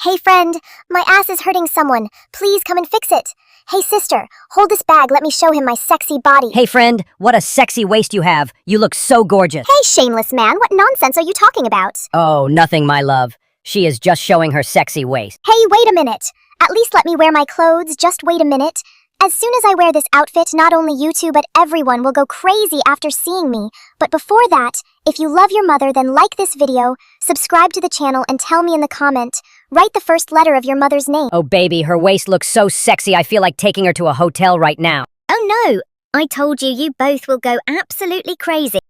Hey friend, my ass is hurting someone. Please come and fix it. Hey sister, hold this bag, let me show him my sexy body. Hey friend, what a sexy waist you have. You look so gorgeous. Hey shameless man, what nonsense are you talking about? Oh, nothing, my love. She is just showing her sexy waist. Hey, wait a minute. At least let me wear my clothes, just wait a minute. As soon as I wear this outfit, not only you two but everyone will go crazy after seeing me. But before that, if you love your mother, then like this video, subscribe to the channel and tell me in the comment. Write the first letter of your mother's name. Oh baby, her waist looks so sexy I feel like taking her to a hotel right now. Oh no, I told you, you both will go absolutely crazy.